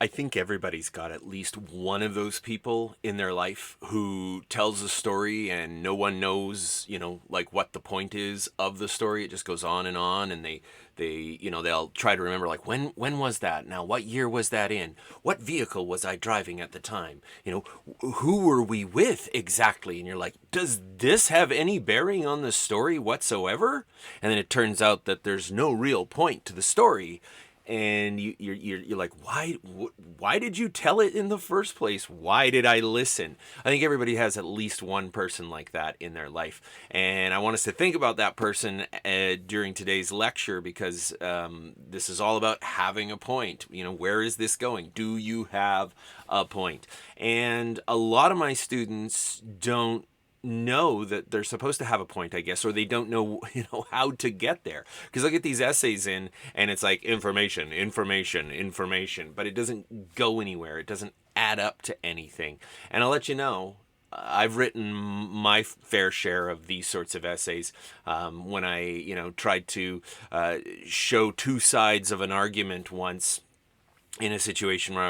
I think everybody's got at least one of those people in their life who tells a story and no one knows, like what the point is of the story. It just goes on, and they'll try to remember, like, when was that? Now, what year was that in? What vehicle was I driving at the time? Who were we with exactly? And you're like, does this have any bearing on the story whatsoever? And then it turns out that there's no real point to the story, and you're like, why did you tell it in the first place? Why did I listen? I think everybody has at least one person like that in their life, and I want us to think about that person during today's lecture, because this is all about having a point. Where is this going? Do you have a point? And a lot of my students don't know that they're supposed to have a point, I guess, or they don't know, how to get there. Because they'll get these essays in, and it's like information, but it doesn't go anywhere. It doesn't add up to anything. And I'll let you know, I've written my fair share of these sorts of essays when I, tried to show two sides of an argument once, in a situation where I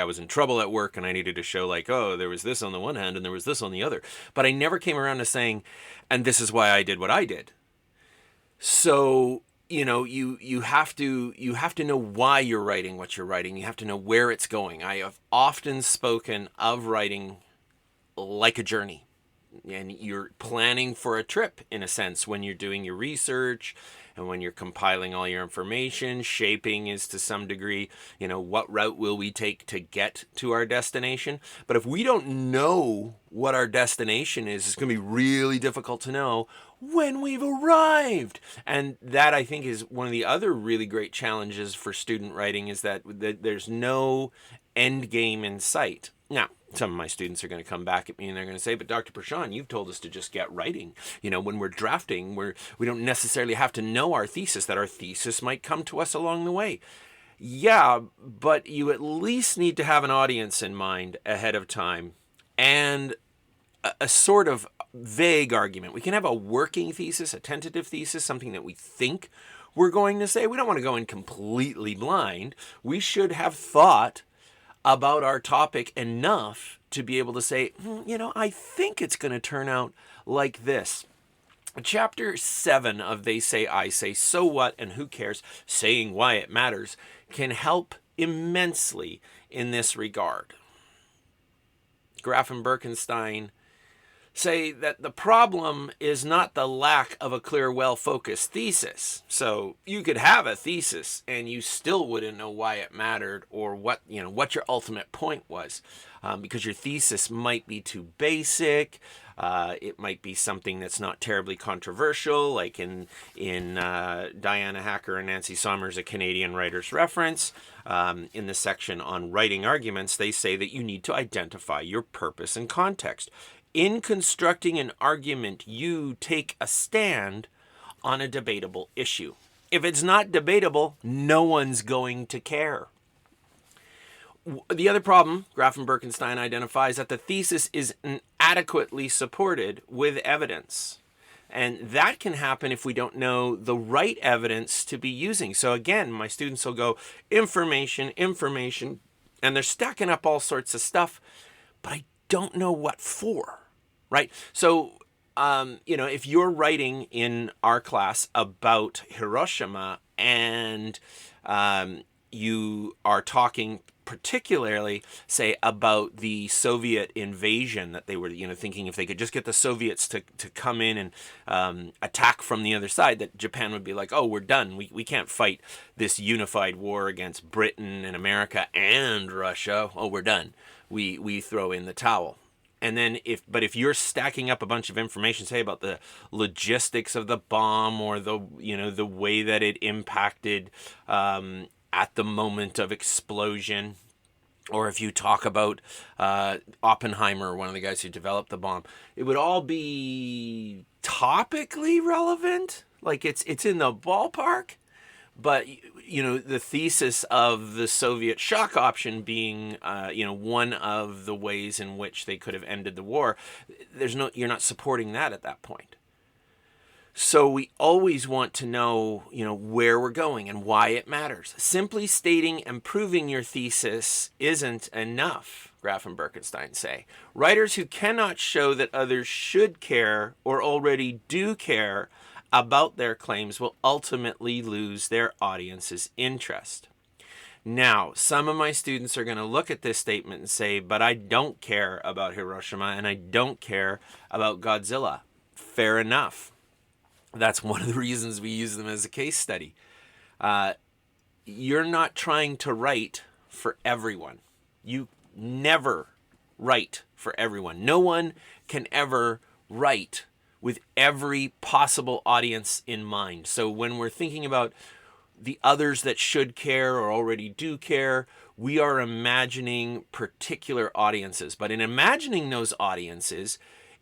was in trouble at work and I needed to show, like, oh, there was this on the one hand and there was this on the other. But I never came around to saying, and this is why I did what I did. So, you have to know why you're writing what you're writing. You have to know where it's going. I have often spoken of writing like a journey. And you're planning for a trip, in a sense, when you're doing your research and when you're compiling all your information. Shaping is, to some degree, what route will we take to get to our destination. But if we don't know what our destination is, it's going to be really difficult to know when we've arrived. And that, I think, is one of the other really great challenges for student writing, is that there's no end game in sight. Now, some of my students are going to come back at me and they're going to say, but Dr. Prashant, you've told us to just get writing. When we're drafting, we don't necessarily have to know our thesis, that our thesis might come to us along the way. Yeah, but you at least need to have an audience in mind ahead of time, and a sort of vague argument. We can have a working thesis, a tentative thesis, something that we think we're going to say. We don't want to go in completely blind. We should have thought about our topic enough to be able to say, I think it's going to turn out like this. Chapter 7 of They Say, I Say, So What and Who Cares, Saying Why It Matters, can help immensely in this regard. Graf and Birkenstein say that the problem is not the lack of a clear, well-focused thesis. So you could have a thesis and you still wouldn't know why it mattered, or what your ultimate point was, because your thesis might be too basic. It might be something that's not terribly controversial, like in Diana Hacker and Nancy Sommers, A Canadian Writer's Reference. In the section on writing arguments, they say that you need to identify your purpose and context. In constructing an argument, you take a stand on a debatable issue. If it's not debatable, no one's going to care. The other problem Graf and Birkenstein identifies, that the thesis is inadequately supported with evidence. And that can happen if we don't know the right evidence to be using. So again, my students will go, information, and they're stacking up all sorts of stuff, but I don't know what for, right? So, if you're writing in our class about Hiroshima, and you are talking particularly, say, about the Soviet invasion, that they were, thinking if they could just get the Soviets to come in and attack from the other side, that Japan would be like, oh, we're done. We can't fight this unified war against Britain and America and Russia. Oh, we're done. We throw in the towel. And then if you're stacking up a bunch of information, say, about the logistics of the bomb, or the way that it impacted at the moment of explosion, or if you talk about Oppenheimer, one of the guys who developed the bomb, it would all be topically relevant, like it's in the ballpark. But, the thesis of the Soviet shock option being, one of the ways in which they could have ended the war, you're not supporting that at that point. So we always want to know, where we're going and why it matters. Simply stating and proving your thesis isn't enough, Graff and Birkenstein say. Writers who cannot show that others should care or already do care about their claims will ultimately lose their audience's interest. Now, some of my students are going to look at this statement and say, but I don't care about Hiroshima and I don't care about Godzilla. Fair enough. That's one of the reasons we use them as a case study. You're not trying to write for everyone. You never write for everyone. No one can ever write with every possible audience in mind. So when we're thinking about the others that should care or already do care, we are imagining particular audiences. But in imagining those audiences,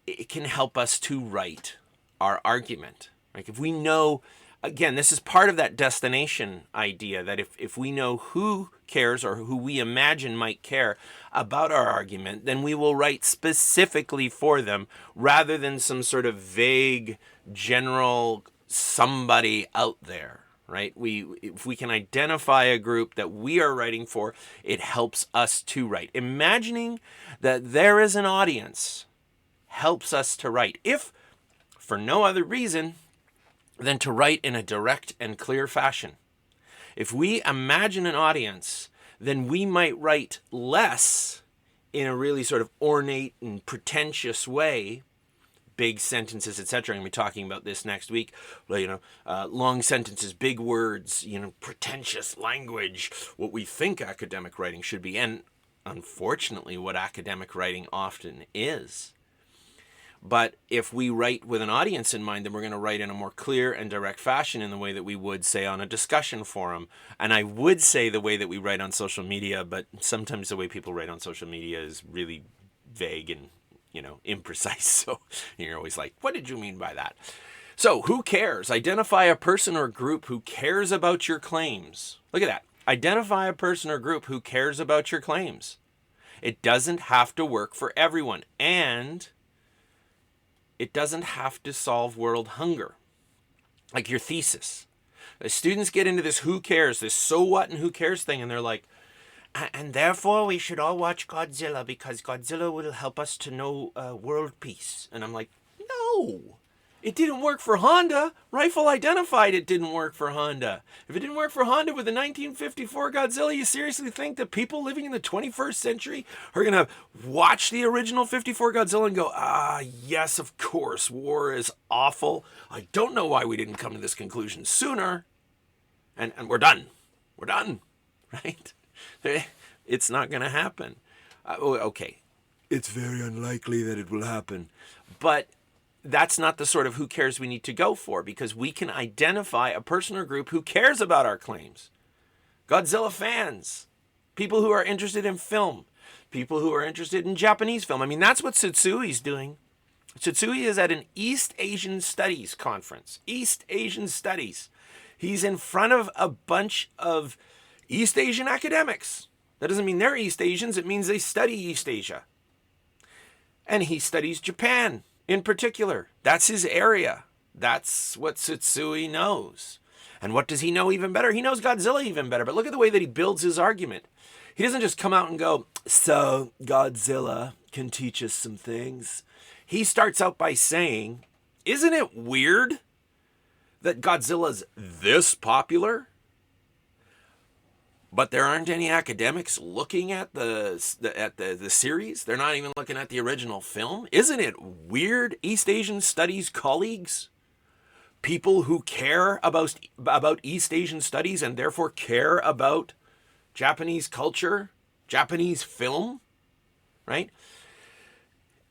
it can help us to write our argument. Like if we know, again, this is part of that destination idea, that if we know who cares or who we imagine might care about our argument, then we will write specifically for them rather than some sort of vague, general somebody out there, right? If we can identify a group that we are writing for, it helps us to write. Imagining that there is an audience helps us to write, if for no other reason than to write in a direct and clear fashion. If we imagine an audience, then we might write less in a really sort of ornate and pretentious way, big sentences, etc. I'm going to be talking about this next week. Long sentences, big words, pretentious language, what we think academic writing should be, and unfortunately what academic writing often is. But if we write with an audience in mind, then we're going to write in a more clear and direct fashion in the way that we would say on a discussion forum. And I would say the way that we write on social media, but sometimes the way people write on social media is really vague and, imprecise. So you're always like, what did you mean by that? So who cares? Identify a person or group who cares about your claims. Look at that. Identify a person or group who cares about your claims. It doesn't have to work for everyone. And it doesn't have to solve world hunger, like your thesis. The students get into this who cares, this so what and who cares thing, and they're like, and therefore we should all watch Godzilla because Godzilla will help us to know world peace. And I'm like, no, it didn't work for Honda. Rifle identified it didn't work for Honda. If it didn't work for Honda with the 1954 Godzilla, you seriously think that people living in the 21st century are going to watch the original 54 Godzilla and go, yes, of course, war is awful. I don't know why we didn't come to this conclusion sooner. And we're done. We're done, right? It's not going to happen. Okay, it's very unlikely that it will happen. But that's not the sort of who cares we need to go for, because we can identify a person or group who cares about our claims. Godzilla fans, people who are interested in film, people who are interested in Japanese film. I mean, that's what Tsutsui doing. Tsutsui is at an East Asian Studies conference. East Asian Studies. He's in front of a bunch of East Asian academics. That doesn't mean they're East Asians. It means they study East Asia. And he studies Japan in particular. That's his area. That's what Tsutsui knows. And what does he know even better? He knows Godzilla even better. But look at the way that he builds his argument. He doesn't just come out and go, so Godzilla can teach us some things. He starts out by saying, isn't it weird that Godzilla's this popular, but there aren't any academics looking at the series? They're not even looking at the original film. Isn't it weird, East Asian Studies colleagues, people who care about East Asian studies and therefore care about Japanese culture, Japanese film, right?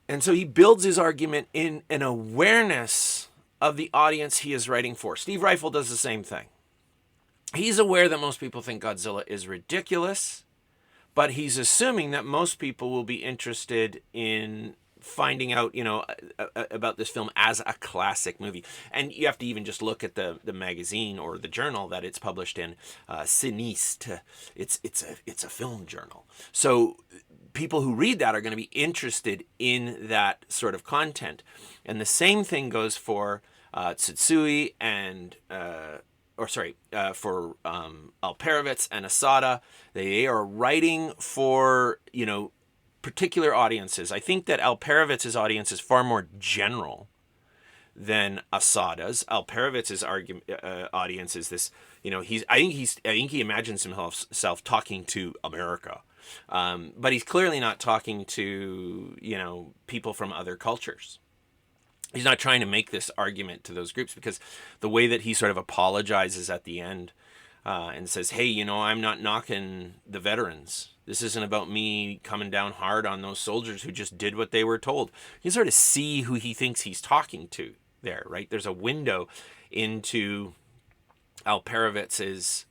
And so he builds his argument in an awareness of the audience he is writing for. Steve Rifle does the same thing. He's aware that most people think Godzilla is ridiculous, but he's assuming that most people will be interested in finding out, about this film as a classic movie. And you have to even just look at the magazine or the journal that it's published in, Ciniste. It's a film journal. So people who read that are going to be interested in that sort of content. And the same thing goes for Tsutsui and for Alperovitz and Asada. They are writing for, particular audiences. I think that Alperovitz's audience is far more general than Asada's. Alperovitz's audience is this, I think he imagines himself talking to America. But he's clearly not talking to, people from other cultures. He's not trying to make this argument to those groups, because the way that he sort of apologizes at the end and says, hey, I'm not knocking the veterans. This isn't about me coming down hard on those soldiers who just did what they were told. You can sort of see who he thinks he's talking to there, right? There's a window into Alperovitz's,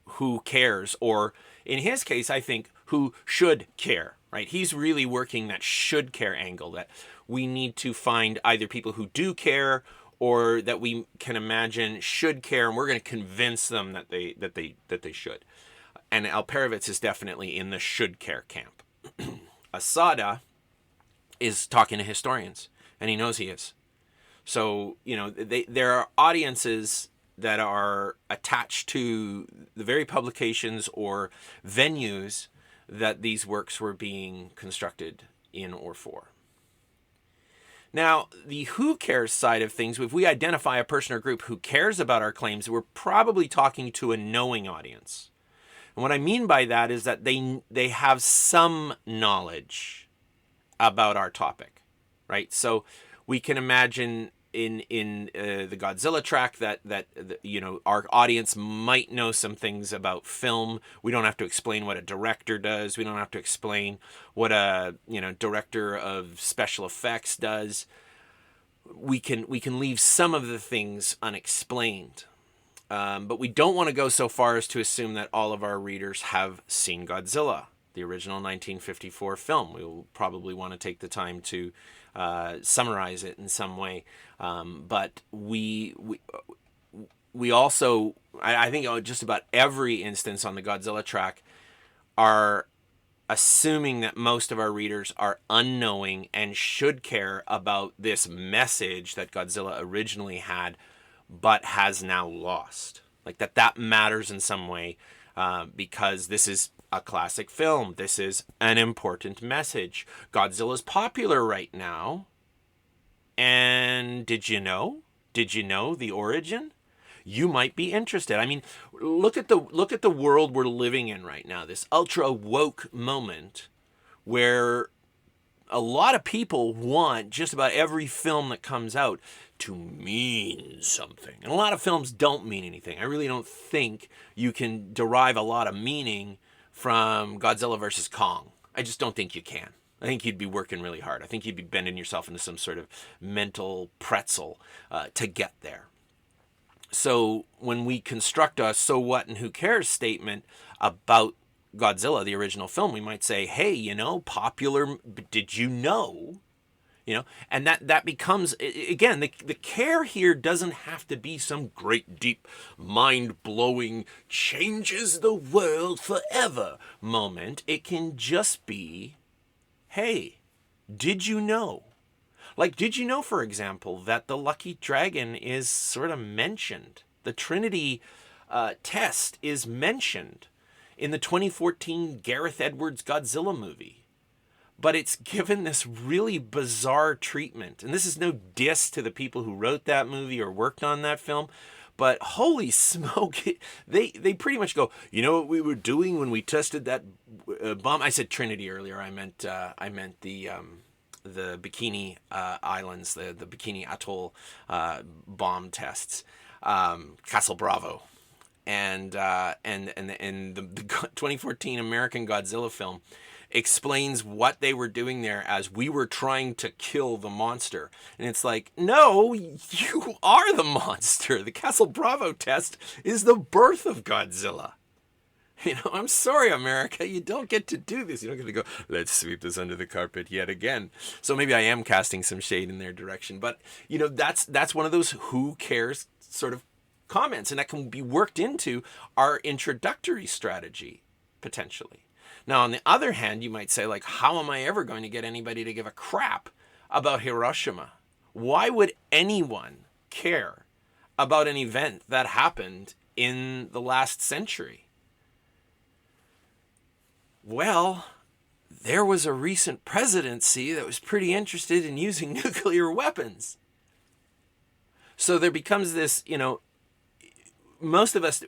who cares, or in his case, I think, who should care, right? He's really working that should care angle, that we need to find either people who do care or that we can imagine should care, and we're going to convince them that they should. And Alperovitz is definitely in the should care camp. Asada is talking to historians, and he knows he is. So, there are audiences that are attached to the very publications or venues that these works were being constructed in or for. Now, the who cares side of things, if we identify a person or group who cares about our claims, we're probably talking to a knowing audience. And what I mean by that is that they have some knowledge about our topic, right? So we can imagine in the Godzilla track that our audience might know some things about film. We don't have to explain what a director does. We don't have to explain what a director of special effects does. We can leave some of the things unexplained, but we don't want to go so far as to assume that all of our readers have seen Godzilla, the original 1954 film. We will probably want to take the time to summarize it in some way, but we also, I think just about every instance on the Godzilla track are assuming that most of our readers are unknowing and should care about this message that Godzilla originally had but has now lost. Like that matters in some way, because this is a classic film. This is an important message. Godzilla's popular right now. And did you know? Did you know the origin? You might be interested. I mean, look at the world we're living in right now. This ultra woke moment where a lot of people want just about every film that comes out to mean something. And a lot of films don't mean anything. I really don't think you can derive a lot of meaning from Godzilla versus Kong. I just don't think you can. I think you'd be working really hard. I think you'd be bending yourself into some sort of mental pretzel to get there. So when we construct a so what and who cares statement about Godzilla, the original film, we might say, hey, popular, did you know? And that becomes, again, the care here doesn't have to be some great, deep, mind-blowing, changes the world forever moment. It can just be, hey, did you know? Like, did you know, for example, that the lucky dragon is sort of mentioned? The Trinity test is mentioned in the 2014 Gareth Edwards Godzilla movie. But it's given this really bizarre treatment. And this is no diss to the people who wrote that movie or worked on that film. But holy smoke, they pretty much go, you know what we were doing when we tested that bomb? I said Trinity earlier. I meant the Bikini Islands, the Bikini Atoll bomb tests, Castle Bravo, and the 2014 American Godzilla film explains what they were doing there as we were trying to kill the monster. And it's like, no, you are the monster. The Castle Bravo test is the birth of Godzilla. I'm sorry, America, you don't get to do this. You don't get to go, let's sweep this under the carpet yet again. So maybe I am casting some shade in their direction. But, that's one of those who cares sort of comments. And that can be worked into our introductory strategy, potentially. Now, on the other hand, you might say, like, how am I ever going to get anybody to give a crap about Hiroshima? Why would anyone care about an event that happened in the last century? Well, there was a recent presidency that was pretty interested in using nuclear weapons. So there becomes this, most of us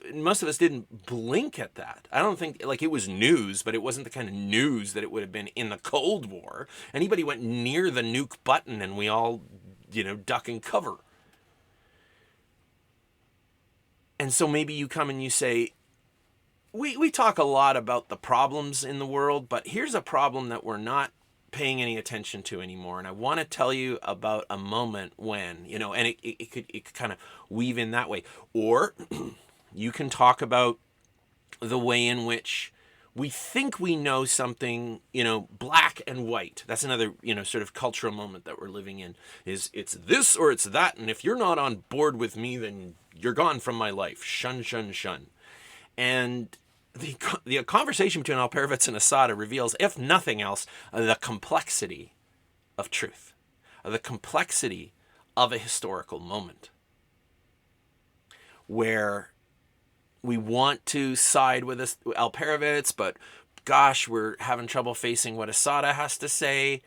didn't blink at that. I don't think, like, it was news, but it wasn't the kind of news that it would have been in the Cold War. Anybody went near the nuke button and we all, duck and cover. And so maybe you come and you say, we talk a lot about the problems in the world, but here's a problem that we're not paying any attention to anymore. And I want to tell you about a moment when, and it could kind of weave in that way. Or you can talk about the way in which we think we know something, black and white. That's another, sort of cultural moment that we're living in, is it's this or it's that. And if you're not on board with me, then you're gone from my life. Shun, shun, shun. And the conversation between Alperovitz and Asada reveals, if nothing else, the complexity of truth, the complexity of a historical moment, where we want to side with Alperovitz, but gosh, we're having trouble facing what Asada has to say,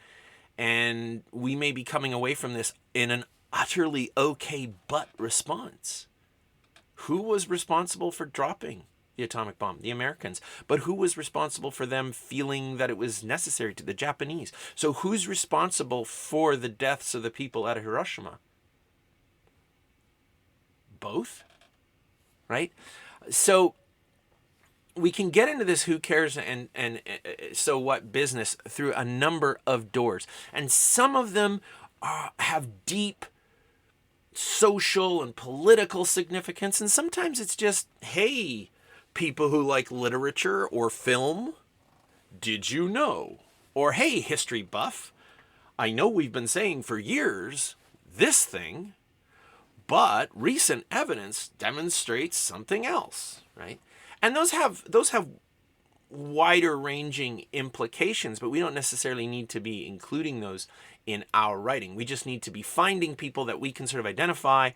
and we may be coming away from this in an utterly okay but response. Who was responsible for dropping the atomic bomb? The Americans. But who was responsible for them feeling that it was necessary to? The Japanese. So who's responsible for the deaths of the people at Hiroshima? Both? Right? So we can get into this who cares and so what business through a number of doors. And some of them have deep social and political significance. And sometimes it's just, hey, people who like literature or film, did you know? Or, hey, history buff, I know we've been saying for years this thing, but recent evidence demonstrates something else, right? And those have wider ranging implications, but we don't necessarily need to be including those in our writing. We just need to be finding people that we can sort of identify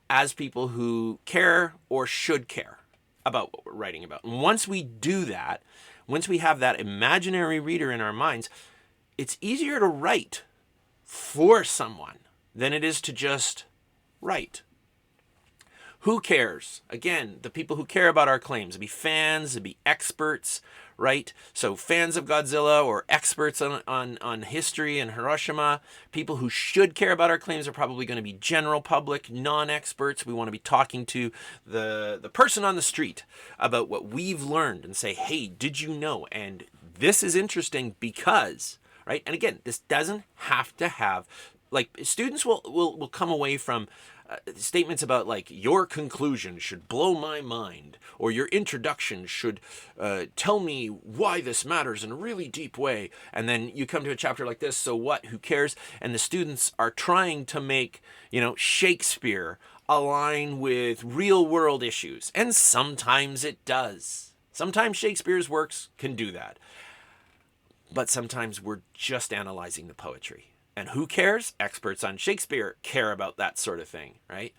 as people who care or should care about what we're writing about. And once we do that, once we have that imaginary reader in our minds, it's easier to write for someone than it is to just write. Who cares? Again, the people who care about our claims. It'd be fans, it'd be experts, right? So fans of Godzilla or experts on history and Hiroshima. People who should care about our claims are probably going to be general public, non-experts. We want to be talking to the person on the street about what we've learned and say, hey, did you know? And this is interesting because, right? And again, this doesn't have to have, like, students will come away from statements about, like, your conclusion should blow my mind, or your introduction should tell me why this matters in a really deep way. And then you come to a chapter like this, so what, who cares? And the students are trying to make, Shakespeare align with real world issues. And sometimes it does. Sometimes Shakespeare's works can do that. But sometimes we're just analyzing the poetry. And who cares? Experts on Shakespeare care about that sort of thing, right?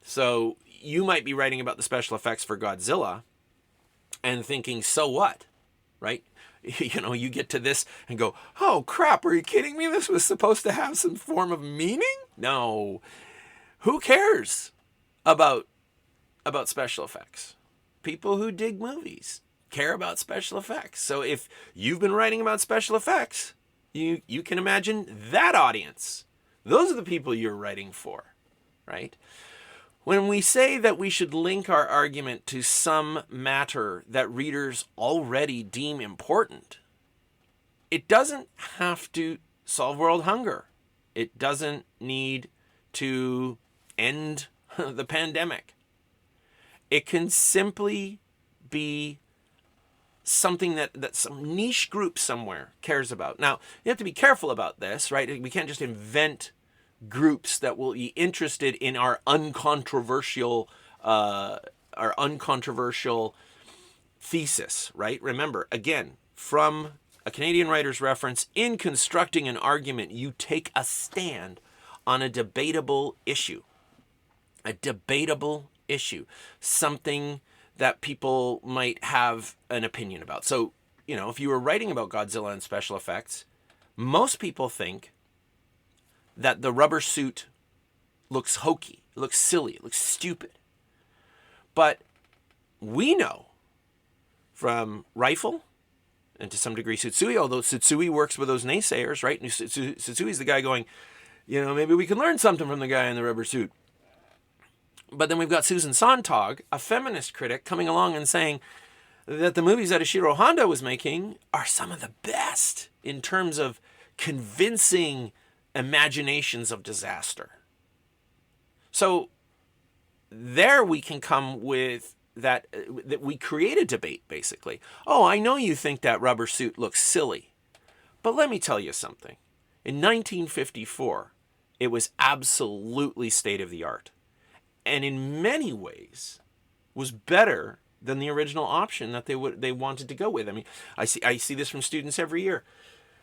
So you might be writing about the special effects for Godzilla and thinking, so what, right? You get to this and go, oh crap, are you kidding me? This was supposed to have some form of meaning? No. Who cares about special effects? People who dig movies care about special effects. So if you've been writing about special effects, you can imagine that audience. Those are the people you're writing for, right? When we say that we should link our argument to some matter that readers already deem important, it doesn't have to solve world hunger. It doesn't need to end the pandemic. It can simply be something that some niche group somewhere cares about. Now, you have to be careful about this, right? We can't just invent groups that will be interested in our uncontroversial thesis, right? Remember, again, from a Canadian writer's reference, in constructing an argument, you take a stand on a debatable issue. a debatable issue, something that people might have an opinion about. So, if you were writing about Godzilla and special effects, most people think that the rubber suit looks hokey, it looks silly, it looks stupid. But we know from Rifle and to some degree Tsutsui, although Tsutsui works with those naysayers, right? Tsutsui's the guy going, maybe we can learn something from the guy in the rubber suit. But then we've got Susan Sontag, a feminist critic, coming along and saying that the movies that Ishiro Honda was making are some of the best in terms of convincing imaginations of disaster. So there we can come with that we create a debate, basically. Oh, I know you think that rubber suit looks silly, but let me tell you something. In 1954, it was absolutely state of the art, and in many ways was better than the original option that they wanted to go with. I mean, I see this from students every year.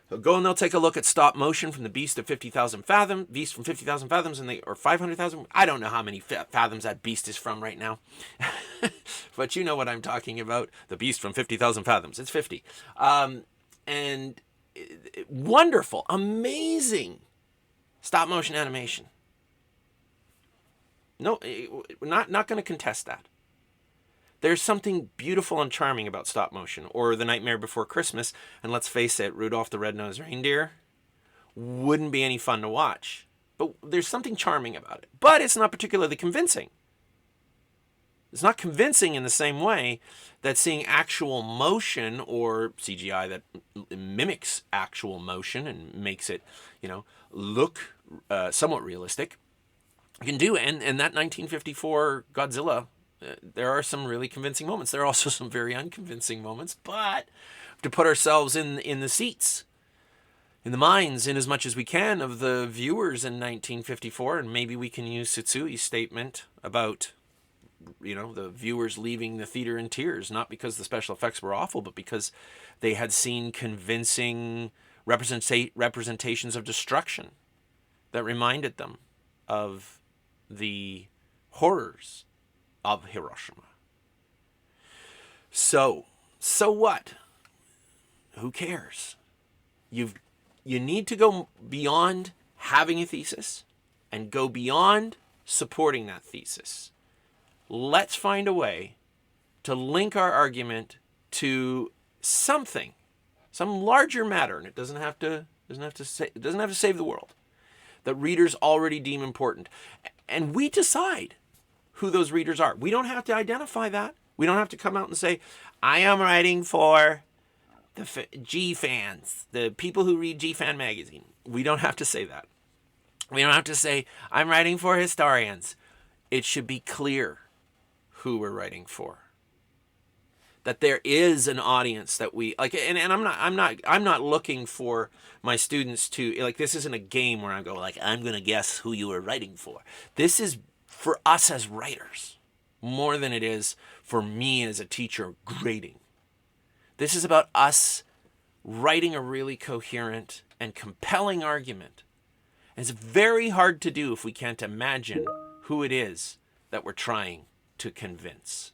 They'll go and they'll take a look at stop motion from the Beast of 50,000 Fathoms, Beast from 50,000 Fathoms, or 500,000. I don't know how many fathoms that beast is from right now. But you know what I'm talking about. The Beast from 50,000 Fathoms. It's 50. And wonderful, amazing stop motion animation. No, not going to contest that. There's something beautiful and charming about stop motion, or The Nightmare Before Christmas, and let's face it, Rudolph the Red-Nosed Reindeer wouldn't be any fun to watch. But there's something charming about it. But it's not particularly convincing. It's not convincing in the same way that seeing actual motion or CGI that mimics actual motion and makes it, look somewhat realistic can do. And that 1954 Godzilla, there are some really convincing moments. There are also some very unconvincing moments, but to put ourselves in the seats, in the minds, in as much as we can, of the viewers in 1954, and maybe we can use Tsutsuy's statement about, the viewers leaving the theater in tears, not because the special effects were awful, but because they had seen convincing representations of destruction that reminded them of the horrors of Hiroshima. So what? Who cares? You need to go beyond having a thesis and go beyond supporting that thesis. Let's find a way to link our argument to something, some larger matter, and it doesn't have to save the world, that readers already deem important. And we decide who those readers are. We don't have to identify that. We don't have to come out and say, I am writing for the G fans, the people who read G Fan magazine. We don't have to say that. We don't have to say, I'm writing for historians. It should be clear who we're writing for. That there is an audience that we like, and I'm not looking for my students to, like, this isn't a game where I go like, I'm gonna guess who you were writing for. This is for us as writers, more than it is for me as a teacher grading. This is about us writing a really coherent and compelling argument. And it's very hard to do if we can't imagine who it is that we're trying to convince.